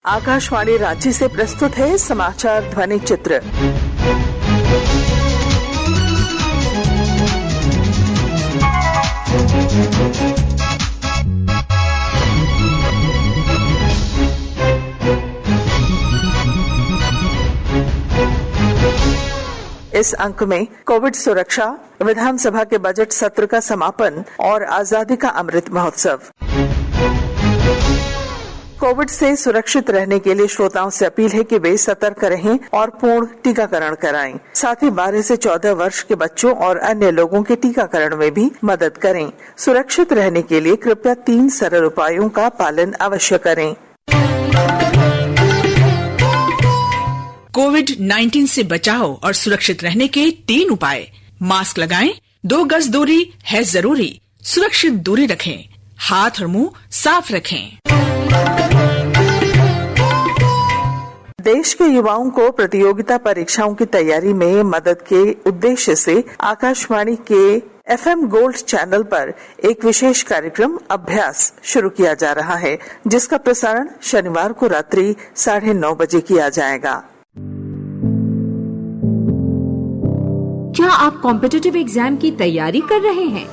आकाशवाणी रांची से प्रस्तुत है समाचार ध्वनि चित्र। इस अंक में कोविड सुरक्षा, विधानसभा के बजट सत्र का समापन और आजादी का अमृत महोत्सव। कोविड से सुरक्षित रहने के लिए श्रोताओं से अपील है कि वे सतर्क रहें और पूर्ण टीकाकरण कराएं। साथ ही 12 से 14 वर्ष के बच्चों और अन्य लोगों के टीकाकरण में भी मदद करें। सुरक्षित रहने के लिए कृपया 3 सरल उपायों का पालन अवश्य करें। कोविड-19 से बचाव और सुरक्षित रहने के 3 उपाय। मास्क लगाएं, 2 गज दूरी है जरूरी, सुरक्षित दूरी रखें, हाथ और मुंह साफ रखें। देश के युवाओं को प्रतियोगिता परीक्षाओं की तैयारी में मदद के उद्देश्य से आकाशवाणी के FM गोल्ड चैनल पर एक विशेष कार्यक्रम अभ्यास शुरू किया जा रहा है, जिसका प्रसारण शनिवार को रात्रि 9:30 बजे किया जाएगा। क्या आप कॉम्पिटिटिव एग्जाम की तैयारी कर रहे हैं?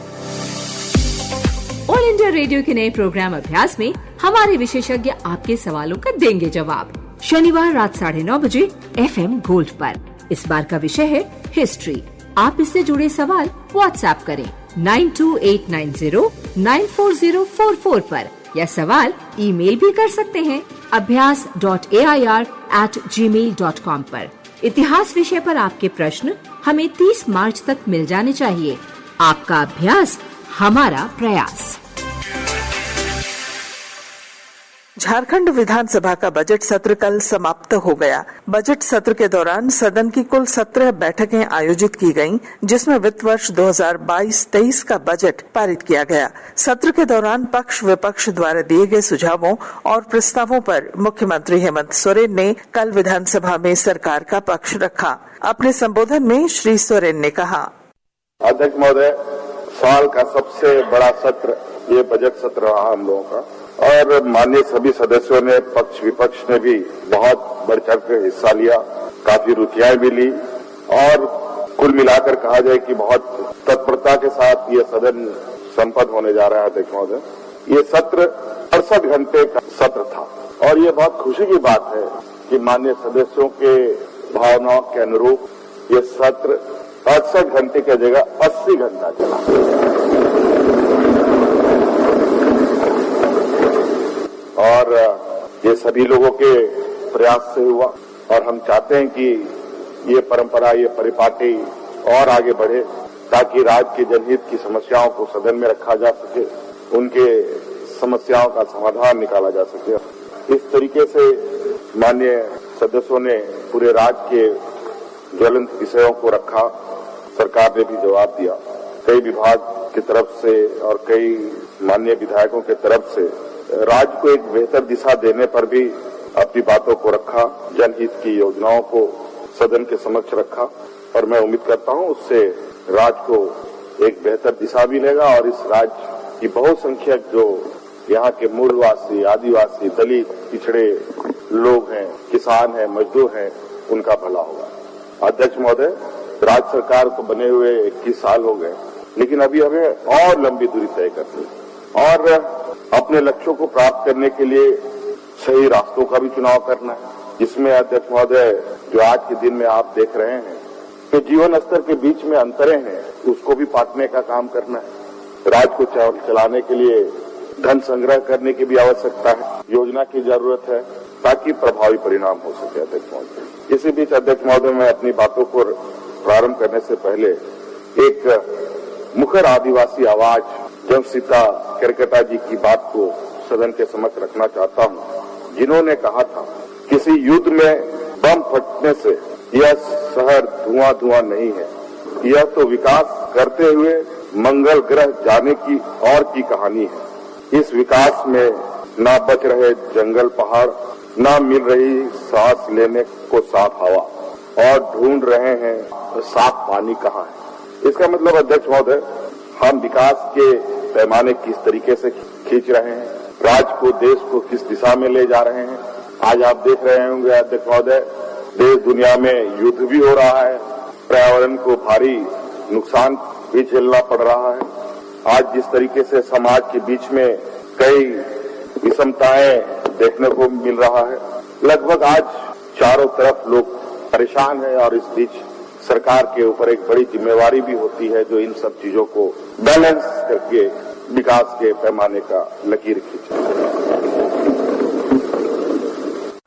ऑल इंडिया रेडियो के नए प्रोग्राम अभ्यास में हमारे विशेषज्ञ आपके सवालों का देंगे जवाब। शनिवार रात 9:30 बजे FM गोल्ड पर। इस बार का विषय है हिस्ट्री। आप इससे जुड़े सवाल व्हाट्सएप करें 9289094044 पर, या सवाल ईमेल भी कर सकते हैं abhyas.air@gmail.com पर। इतिहास विषय पर आपके प्रश्न हमें 30 मार्च तक मिल जाने चाहिए। आपका अभ्यास हमारा प्रयास। झारखंड विधानसभा का बजट सत्र कल समाप्त हो गया। बजट सत्र के दौरान सदन की कुल 17 बैठकें आयोजित की गयीं, जिसमें वित्त वर्ष 2022-23 का बजट पारित किया गया। सत्र के दौरान पक्ष विपक्ष द्वारा दिए गए सुझावों और प्रस्तावों पर मुख्यमंत्री हेमंत सोरेन ने कल विधानसभा में सरकार का पक्ष रखा। अपने संबोधन में श्री सोरेन ने कहा, अध्यक्ष महोदय, साल का सबसे बड़ा सत्र ये बजट सत्र रहा हम लोगों का, और माननीय सभी सदस्यों ने, पक्ष विपक्ष ने भी बहुत बढ़ चढ़ कर हिस्सा लिया, काफी रुचियां भी ली, और कुल मिलाकर कहा जाए कि बहुत तत्परता के साथ ये सदन संपन्न होने जा रहा है। अध्यक्ष महोदय, ये सत्र 68 घंटे का सत्र था, और ये बहुत खुशी की बात है कि माननीय सदस्यों के भावनाओं के अनुरूप ये सत्र 68 घंटे की जगह 80 घंटा चला। और ये सभी लोगों के प्रयास से हुआ, और हम चाहते हैं कि ये परंपरा, ये परिपाटी और आगे बढ़े, ताकि राज्य के जनहित की समस्याओं को सदन में रखा जा सके, उनके समस्याओं का समाधान निकाला जा सके। इस तरीके से माननीय सदस्यों ने पूरे राज्य के ज्वलंत विषयों को रखा। सरकार ने भी जवाब दिया। कई विभाग की तरफ से और कई माननीय विधायकों की तरफ से राज्य को एक बेहतर दिशा देने पर भी अपनी बातों को रखा, जनहित की योजनाओं को सदन के समक्ष रखा, और मैं उम्मीद करता हूं उससे राज्य को एक बेहतर दिशा मिलेगा, और इस राज्य की बहुसंख्यक जो यहाँ के मूलवासी, आदिवासी, दलित, पिछड़े लोग हैं, किसान हैं, मजदूर हैं, उनका भला होगा। अध्यक्ष महोदय, राज्य सरकार को बने हुए 21 साल हो गए, लेकिन अभी हमें और लंबी दूरी तय करनी है, और अपने लक्ष्यों को प्राप्त करने के लिए सही रास्तों का भी चुनाव करना है, जिसमें अध्यक्ष महोदय जो आज के दिन में आप देख रहे हैं कि जीवन स्तर के बीच में अंतरे हैं, उसको भी पाटने का काम करना है। राज्य को चलाने के लिए धन संग्रह करने की भी आवश्यकता है, योजना की जरूरत है, ताकि प्रभावी परिणाम हो सके। अध्यक्ष महोदय, इसी बीच अध्यक्ष महोदय, मैं अपनी बातों को प्रारंभ करने से पहले एक मुखर आदिवासी आवाज जमसीता केरकेटा जी की बात को सदन के समक्ष रखना चाहता हूं, जिन्होंने कहा था, किसी युद्ध में बम फटने से यह शहर धुआं धुआं नहीं है, यह तो विकास करते हुए मंगल ग्रह जाने की और की कहानी है। इस विकास में ना बच रहे जंगल पहाड़, ना मिल रही सांस लेने को साफ हवा, और ढूंढ रहे हैं साफ पानी कहाँ है। इसका मतलब अध्यक्ष महोदय, हम विकास के पैमाने किस तरीके से खींच रहे हैं, राज्य को, देश को किस दिशा में ले जा रहे हैं, आज आप देख रहे होंगे अध्यक्ष महोदय, देश दुनिया में युद्ध भी हो रहा है, पर्यावरण को भारी नुकसान भी झेलना पड़ रहा है। आज जिस तरीके से समाज के बीच में कई विषमताएं देखने को मिल रहा है, लगभग आज चारों तरफ लोग परेशान हैं और इस बीच सरकार के ऊपर एक बड़ी जिम्मेवारी भी होती है जो इन सब चीजों को बैलेंस करके विकास के पैमाने का लकीर खींचे।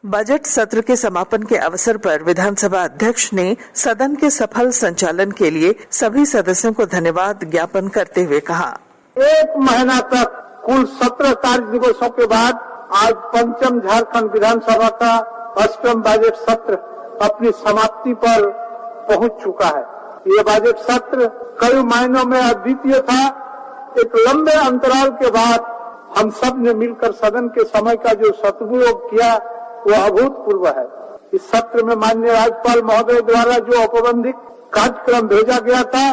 बजट सत्र के समापन के अवसर पर विधानसभा अध्यक्ष ने सदन के सफल संचालन के लिए सभी सदस्यों को धन्यवाद ज्ञापन करते हुए कहा, एक महीना तक कुल 17 कार्य दिवसों के बाद आज पंचम झारखंड विधानसभा का 8वां बजट सत्र अपनी समाप्ति पर पहुंच चुका है। ये बजट सत्र कई मायनों में अद्वितीय था। एक लंबे अंतराल के बाद हम सब ने मिलकर सदन के समय का जो सदुपयोग किया वो अभूतपूर्व है। इस सत्र में माननीय राज्यपाल महोदय द्वारा जो औपबंधिक कार्यक्रम भेजा गया था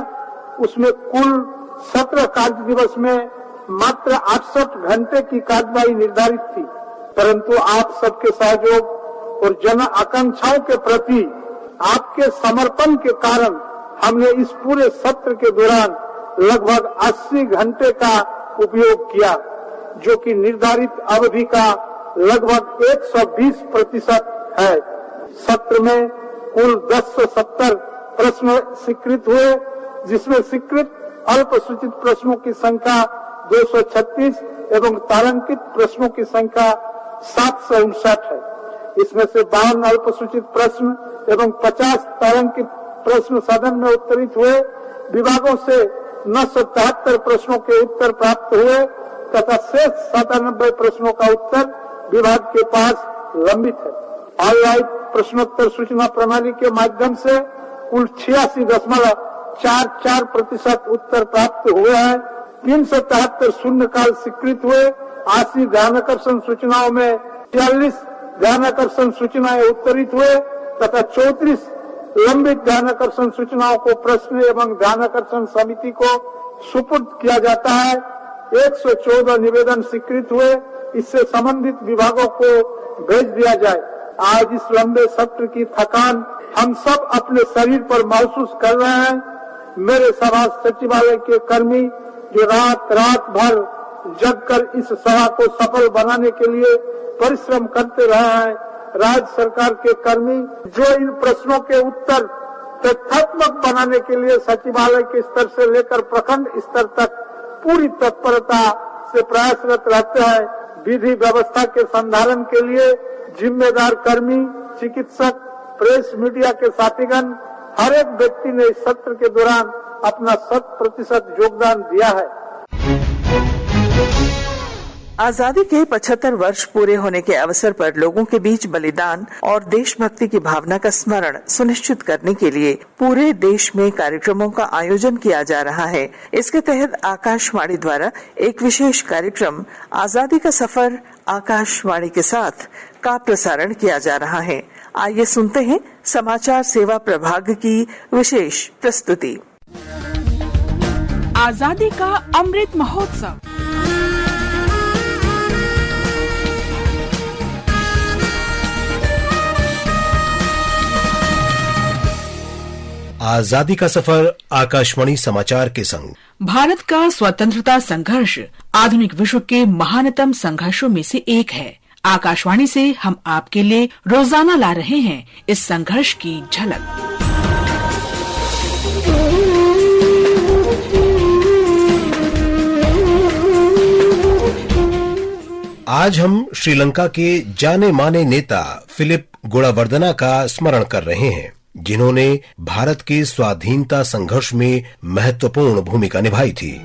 उसमें कुल 17 कार्य दिवस में मात्र 68 घंटे की कार्यवाही निर्धारित थी, परंतु आप सबके सहयोग और जन आकांक्षाओं के प्रति आपके समर्पण के कारण हमने इस पूरे सत्र के दौरान लगभग 80 घंटे का उपयोग किया, जो कि निर्धारित अवधि का लगभग 120% है। सत्र में कुल 1070 प्रश्न स्वीकृत हुए, जिसमें स्वीकृत अल्पसूचित प्रश्नों की संख्या 236 एवं तारांकित प्रश्नों की संख्या 759 है। इसमें से 52 अल्पसूचित प्रश्न एवं 50 तारांकित प्रश्न सदन में उत्तरित हुए। विभागों से 973 प्रश्नों के उत्तर प्राप्त हुए तथा शेष 97 प्रश्नों का उत्तर विभाग के पास लंबित है। ऑनलाइन प्रश्नोत्तर सूचना प्रणाली के माध्यम से कुल 86.44% उत्तर प्राप्त हुए हैं। 373 शून्यकाल स्वीकृत हुए। 80 ध्यानाकर्षण सूचनाओं में 46 ध्यानाकर्षण सूचनाएं उत्तरित हुए तथा 34 लंबित ध्यानाकर्षण सूचनाओं को प्रश्न एवं ध्यानाकर्षण समिति को सुपुर्द किया जाता है। 114 निवेदन स्वीकृत हुए, इससे संबंधित विभागों को भेज दिया जाए। आज इस लंबे सत्र की थकान हम सब अपने शरीर पर महसूस कर रहे हैं। मेरे सभा सचिवालय के कर्मी जो रात भर जगकर इस सभा को सफल बनाने के लिए परिश्रम करते रहे हैं, राज्य सरकार के कर्मी जो इन प्रश्नों के उत्तर तथ्यात्मक बनाने के लिए सचिवालय के स्तर से लेकर प्रखंड स्तर तक पूरी तत्परता से प्रयासरत रहते हैं। विधि व्यवस्था के संधारण के लिए जिम्मेदार कर्मी, चिकित्सक, प्रेस मीडिया के साथीगण, हर एक व्यक्ति ने इस सत्र के दौरान अपना 100% योगदान दिया है। आजादी के 75 वर्ष पूरे होने के अवसर पर लोगों के बीच बलिदान और देशभक्ति की भावना का स्मरण सुनिश्चित करने के लिए पूरे देश में कार्यक्रमों का आयोजन किया जा रहा है। इसके तहत आकाशवाणी द्वारा एक विशेष कार्यक्रम आजादी का सफर आकाशवाणी के साथ का प्रसारण किया जा रहा है। आइए सुनते हैं समाचार सेवा प्रभाग की विशेष प्रस्तुति। आजादी का अमृत महोत्सव। आजादी का सफर आकाशवाणी समाचार के संग। भारत का स्वतंत्रता संघर्ष आधुनिक विश्व के महानतम संघर्षों में से एक है। आकाशवाणी से हम आपके लिए रोजाना ला रहे हैं इस संघर्ष की झलक। आज हम श्रीलंका के जाने माने नेता फिलिप गुणावर्दना का स्मरण कर रहे हैं, जिन्होंने भारत के स्वाधीनता संघर्ष में महत्वपूर्ण भूमिका निभाई थी।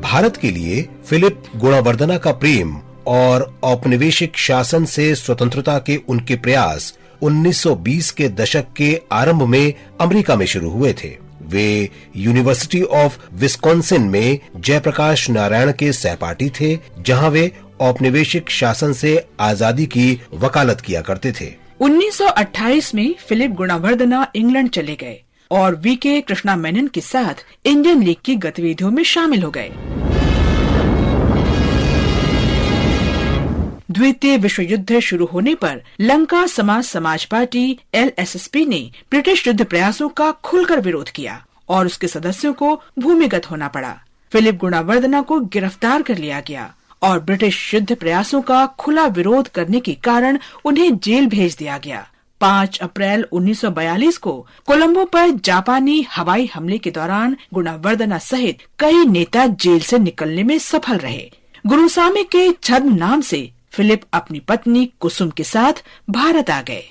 भारत के लिए फिलिप गुणावर्दना का प्रेम और औपनिवेशिक शासन से स्वतंत्रता के उनके प्रयास 1920 के दशक के आरंभ में अमेरिका में शुरू हुए थे। वे यूनिवर्सिटी ऑफ विस्कॉन्सिन में जयप्रकाश नारायण के सहपाठी थे, जहां वे औपनिवेशिक शासन से आजादी की वकालत किया करते थे। 1928 में फिलिप गुणावर्धना इंग्लैंड चले गए और वीके कृष्णा मेनन के साथ इंडियन लीग की गतिविधियों में शामिल हो गए। द्वितीय विश्व युद्ध शुरू होने पर लंका समाज पार्टी LSSP ने ब्रिटिश युद्ध प्रयासों का खुलकर विरोध किया और उसके सदस्यों को भूमिगत होना पड़ा। फिलिप गुणावर्धना को गिरफ्तार कर लिया गया और ब्रिटिश युद्ध प्रयासों का खुला विरोध करने के कारण उन्हें जेल भेज दिया गया। 5 अप्रैल 1942 को कोलंबो पर जापानी हवाई हमले के दौरान गुणावर्धना सहित कई नेता जेल से निकलने में सफल रहे। गुरुसामी के छद्म नाम से फिलिप अपनी पत्नी कुसुम के साथ भारत आ गए।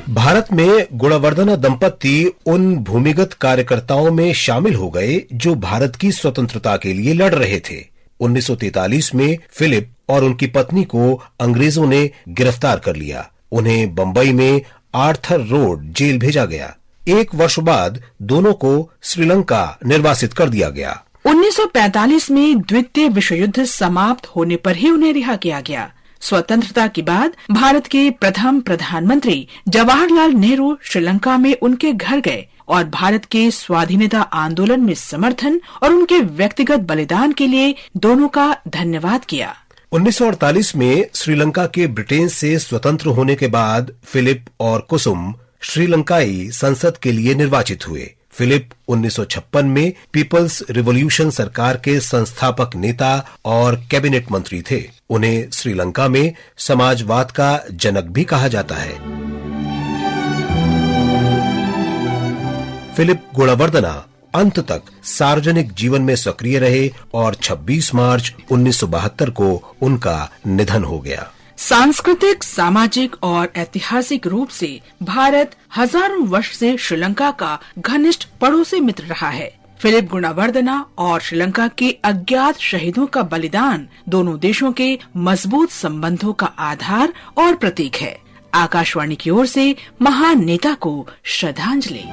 भारत में गुणावर्धना दंपति उन भूमिगत कार्यकर्ताओं में शामिल हो गए जो भारत की स्वतंत्रता के लिए लड़ रहे थे। 1943 में फिलिप और उनकी पत्नी को अंग्रेजों ने गिरफ्तार कर लिया। उन्हें बंबई में आर्थर रोड जेल भेजा गया। 1 वर्ष बाद दोनों को श्रीलंका निर्वासित कर दिया गया। 1945 में द्वितीय विश्व युद्ध समाप्त होने पर ही उन्हें रिहा किया गया। स्वतंत्रता के बाद भारत के प्रथम प्रधानमंत्री जवाहरलाल नेहरू श्रीलंका में उनके घर गए और भारत के स्वाधीनता आंदोलन में समर्थन और उनके व्यक्तिगत बलिदान के लिए दोनों का धन्यवाद किया। 1948 में श्रीलंका के ब्रिटेन से स्वतंत्र होने के बाद फिलिप और कुसुम श्रीलंकाई संसद के लिए निर्वाचित हुए। फिलिप 1956 में पीपल्स रिवॉल्यूशन सरकार के संस्थापक नेता और कैबिनेट मंत्री थे। उन्हें श्रीलंका में समाजवाद का जनक भी कहा जाता है। फिलिप गुणावर्धना अंत तक सार्वजनिक जीवन में सक्रिय रहे और 26 मार्च 1972 को उनका निधन हो गया। सांस्कृतिक, सामाजिक और ऐतिहासिक रूप से भारत हजारों वर्ष से श्रीलंका का घनिष्ठ पड़ोसी मित्र रहा है। फिलिप गुणावर्धना और श्रीलंका के अज्ञात शहीदों का बलिदान दोनों देशों के मजबूत संबंधों का आधार और प्रतीक है। आकाशवाणी की ओर से महान नेता को श्रद्धांजलि।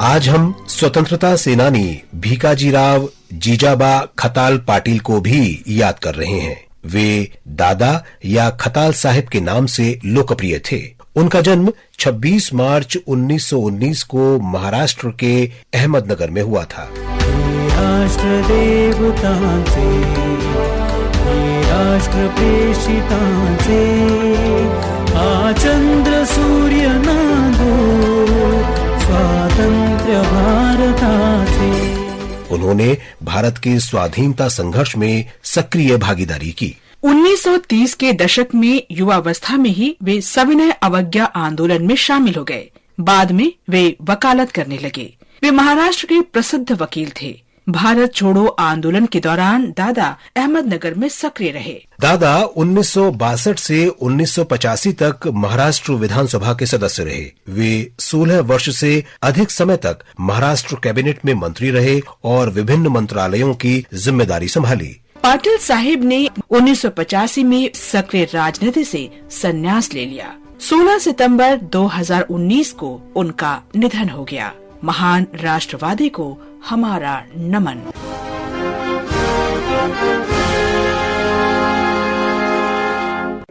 आज हम स्वतंत्रता सेनानी भीकाजीराव जीजाबा खताल पाटिल को भी याद कर रहे हैं। वे दादा या खताल साहिब के नाम से लोकप्रिय थे। उनका जन्म 26 मार्च 1919 को महाराष्ट्र के अहमदनगर में हुआ था। राष्ट्र देवतांचे, राष्ट्र प्रेषितांचे, आ चंद्र सूर्य नांदो स्वातंत्र्य भारताचे। उन्होंने भारत के स्वाधीनता संघर्ष में सक्रिय भागीदारी की। 1930 के दशक में युवावस्था में ही वे सविनय अवज्ञा आंदोलन में शामिल हो गए। बाद में वे वकालत करने लगे। वे महाराष्ट्र के प्रसिद्ध वकील थे। भारत छोड़ो आंदोलन के दौरान दादा अहमदनगर में सक्रिय रहे। दादा 1962 से 1985 तक महाराष्ट्र विधानसभा के सदस्य रहे। वे 16 वर्ष से अधिक समय तक महाराष्ट्र कैबिनेट में मंत्री रहे और विभिन्न मंत्रालयों की जिम्मेदारी संभाली। पाटिल साहिब ने 1985 में सक्रिय राजनीति से संन्यास ले लिया। 16 सितंबर 2019 को उनका निधन हो गया। महान राष्ट्रवादी को हमारा नमन।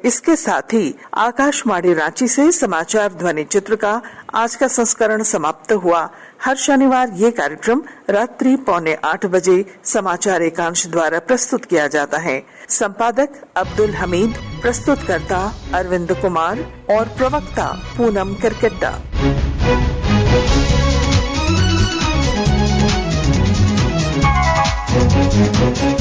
इसके साथ ही आकाशवाणी रांची से समाचार ध्वनि चित्र का आज का संस्करण समाप्त हुआ। हर शनिवार ये कार्यक्रम रात्रि 7:45 बजे समाचार एकांश द्वारा प्रस्तुत किया जाता है। संपादक अब्दुल हमीद, प्रस्तुतकर्ता अरविंद कुमार और प्रवक्ता पूनम करकेट्टा। Thank you.